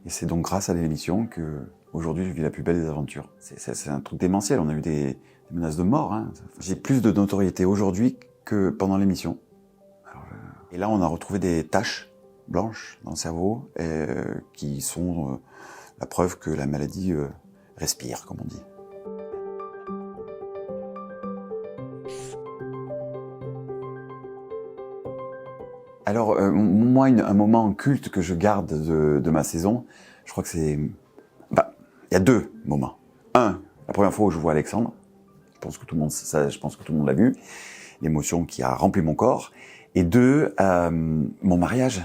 Et c'est donc grâce à l'émission que aujourd'hui je vis la plus belle des aventures. C'est un truc démentiel, on a eu des menaces de mort. Hein. J'ai plus de notoriété aujourd'hui que pendant l'émission. Et là on a retrouvé des taches blanches dans le cerveau qui sont la preuve que la maladie respire, comme on dit. Alors, moi, un moment culte que je garde de ma saison, je crois que c'est... il y a deux moments. Un, la première fois où je vois Alexandre, je pense que tout le monde l'a vu, l'émotion qui a rempli mon corps. Et deux, mon mariage.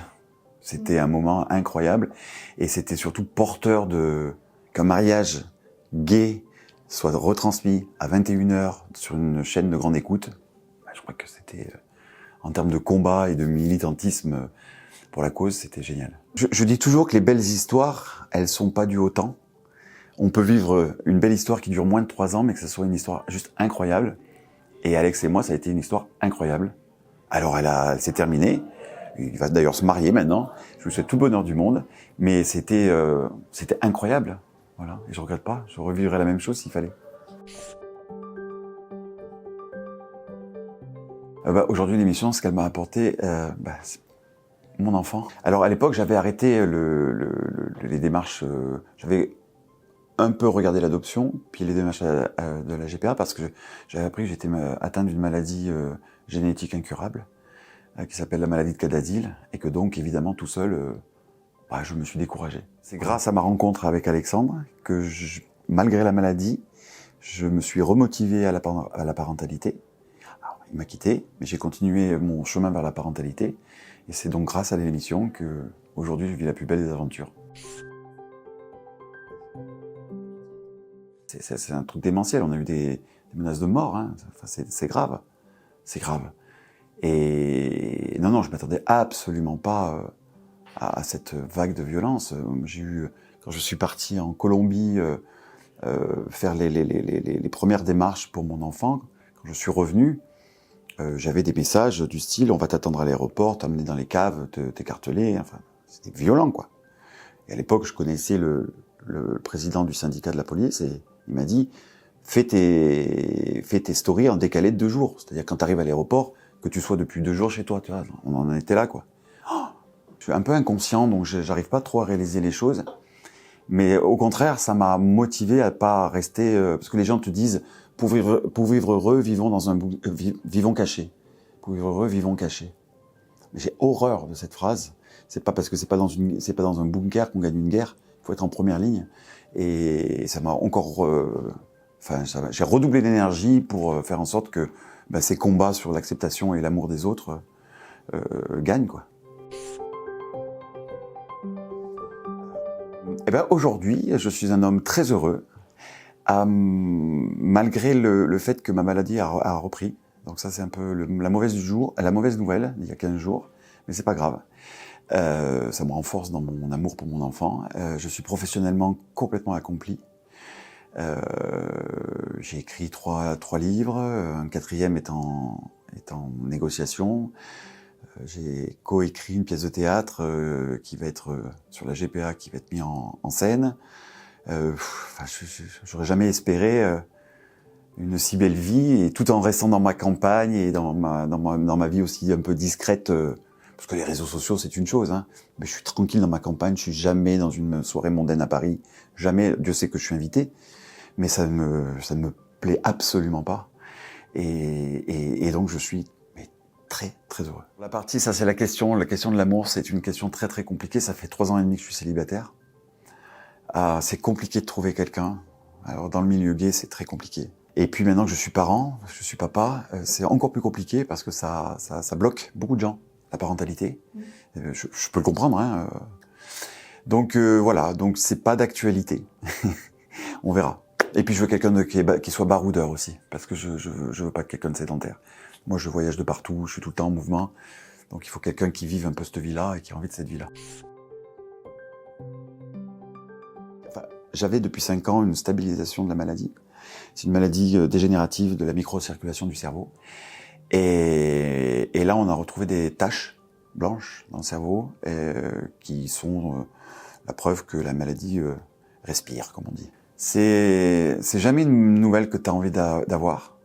C'était un moment incroyable et c'était surtout porteur qu'un mariage gay soit retransmis à 21h sur une chaîne de grande écoute. Je crois que c'était... en termes de combat et de militantisme pour la cause, c'était génial. Je dis toujours que les belles histoires, elles sont pas dues au temps. On peut vivre une belle histoire qui dure moins de 3 ans, mais que ce soit une histoire juste incroyable. Et Alex et moi, ça a été une histoire incroyable. Alors elle s'est terminée. Il va d'ailleurs se marier maintenant. Je lui souhaite tout le bonheur du monde. Mais c'était incroyable. Voilà. Et je regrette pas. Je revivrais la même chose s'il fallait. Aujourd'hui, l'émission, ce qu'elle m'a apporté, c'est mon enfant. Alors à l'époque, j'avais arrêté les démarches. J'avais un peu regardé l'adoption, puis les démarches de la GPA, parce que j'avais appris que j'étais atteint d'une maladie génétique incurable, qui s'appelle la maladie de Cadazil, et que donc, évidemment, tout seul, je me suis découragé. C'est grâce à ma rencontre avec Alexandre que, malgré la maladie, je me suis remotivé à la parentalité. Alors, il m'a quitté, mais j'ai continué mon chemin vers la parentalité, et c'est donc grâce à l'émission que aujourd'hui je vis la plus belle des aventures. C'est un truc démentiel, on a eu des menaces de mort, hein. Enfin, c'est grave, c'est grave. Et non, je m'attendais absolument pas à cette vague de violence. Quand je suis parti en Colombie faire les premières démarches pour mon enfant, quand je suis revenu, j'avais des messages du style « on va t'attendre à l'aéroport, t'emmener dans les caves, t'écarteler », enfin, c'était violent, quoi. Et à l'époque, je connaissais le président du syndicat de la police et il m'a dit « fais tes stories en décalé de 2 jours ». C'est-à-dire quand tu arrives à l'aéroport, que tu sois depuis 2 jours chez toi, tu vois, on en était là, quoi. Je suis un peu inconscient, donc j'arrive pas trop à réaliser les choses. Mais au contraire, ça m'a motivé à pas rester... parce que les gens te disent « pour vivre heureux, vivons cachés ». Pour vivre heureux, vivons cachés. Mais j'ai horreur de cette phrase. C'est pas parce que c'est pas dans un bunker qu'on gagne une guerre. Il faut être en première ligne. Et ça m'a encore... j'ai redoublé d'énergie pour faire en sorte que ces combats sur l'acceptation et l'amour des autres gagnent, quoi. Aujourd'hui, je suis un homme très heureux, malgré le fait que ma maladie a repris. Donc ça, c'est un peu la mauvaise nouvelle, il y a 15 jours, mais c'est pas grave. Ça me renforce dans mon amour pour mon enfant. Je suis professionnellement complètement accompli. J'ai écrit 3 livres, un 4e est en négociation. J'ai coécrit une pièce de théâtre qui va être sur la GPA, qui va être mise en scène. J'aurais jamais espéré une si belle vie, et tout en restant dans ma campagne et dans ma vie aussi un peu discrète, parce que les réseaux sociaux c'est une chose, hein, mais je suis tranquille dans ma campagne, je suis jamais dans une soirée mondaine à Paris, jamais. Dieu sait que je suis invité, mais ça ne me plaît absolument pas, et donc je suis très très heureux. La partie, ça c'est la question de l'amour, c'est une question très très compliquée. Ça fait 3 ans et demi que je suis célibataire. C'est compliqué de trouver quelqu'un. Alors dans le milieu gay, c'est très compliqué. Et puis maintenant que je suis parent, je suis papa, c'est encore plus compliqué parce que ça bloque beaucoup de gens, la parentalité. Je peux le comprendre, hein. Donc voilà, donc c'est pas d'actualité. On verra. Et puis je veux quelqu'un qui soit baroudeur aussi, parce que je veux pas quelqu'un de sédentaire. Moi, je voyage de partout, je suis tout le temps en mouvement. Donc, il faut quelqu'un qui vive un peu cette vie-là et qui a envie de cette vie-là. Enfin, j'avais depuis 5 ans une stabilisation de la maladie. C'est une maladie dégénérative de la microcirculation du cerveau. Et là, on a retrouvé des taches blanches dans le cerveau qui sont la preuve que la maladie respire, comme on dit. C'est jamais une nouvelle que tu as envie d'avoir.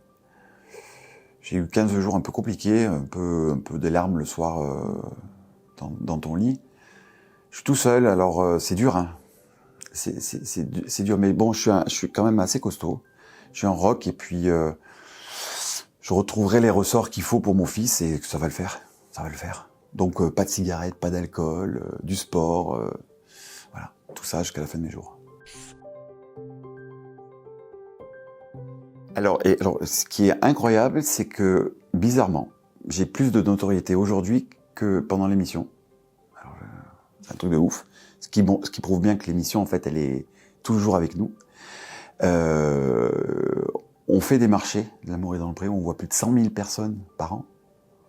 J'ai eu 15 jours un peu compliqués, un peu des larmes le soir dans ton lit. Je suis tout seul, alors c'est dur, hein. C'est dur, mais bon, je suis quand même assez costaud. Je suis en rock et puis je retrouverai les ressorts qu'il faut pour mon fils et ça va le faire. Ça va le faire. Donc pas de cigarettes, pas d'alcool, du sport, voilà, tout ça jusqu'à la fin de mes jours. Alors, ce qui est incroyable, c'est que bizarrement, j'ai plus de notoriété aujourd'hui que pendant l'émission. C'est un truc de ouf. Ce qui prouve bien que l'émission, en fait, elle est toujours avec nous. On fait des marchés de l'amour et dans le pré, on voit plus de 100 000 personnes par an.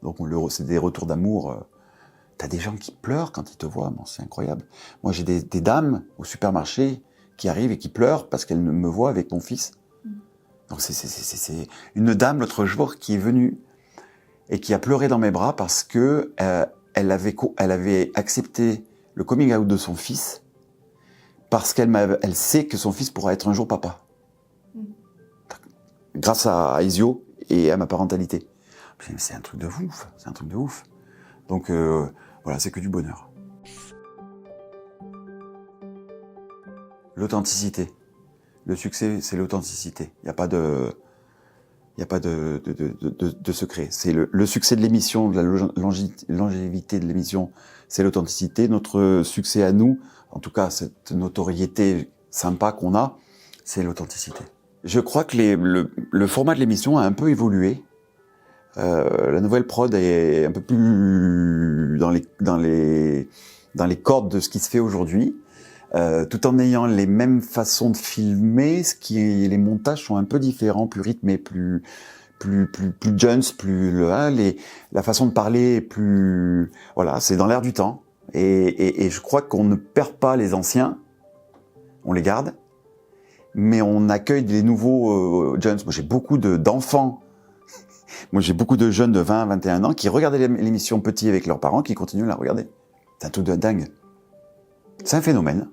Donc c'est des retours d'amour. T'as des gens qui pleurent quand ils te voient, bon, c'est incroyable. Moi, j'ai des dames au supermarché qui arrivent et qui pleurent parce qu'elles me voient avec mon fils. Donc c'est une dame l'autre jour qui est venue et qui a pleuré dans mes bras parce que elle avait accepté le coming out de son fils parce elle sait que son fils pourra être un jour papa. Grâce à Isio et à ma parentalité. C'est un truc de ouf, c'est un truc de ouf. Donc voilà, c'est que du bonheur. L'authenticité. Le succès, c'est l'authenticité. Il n'y a pas de secret. C'est le succès de l'émission, de la longévité de l'émission, c'est l'authenticité. Notre succès à nous, en tout cas cette notoriété sympa qu'on a, c'est l'authenticité. Je crois que le format de l'émission a un peu évolué. La nouvelle prod est un peu plus dans les cordes de ce qui se fait aujourd'hui. Tout en ayant les mêmes façons de filmer, les montages sont un peu différents, plus rythmés, plus jeunes, la façon de parler est plus, voilà, c'est dans l'air du temps. Et je crois qu'on ne perd pas les anciens, on les garde, mais on accueille des nouveaux jeunes. Moi, j'ai beaucoup d'enfants. Moi, j'ai beaucoup de jeunes de 20, 21 ans qui regardaient l'émission petit avec leurs parents, qui continuent à la regarder. C'est un truc de dingue. C'est un phénomène.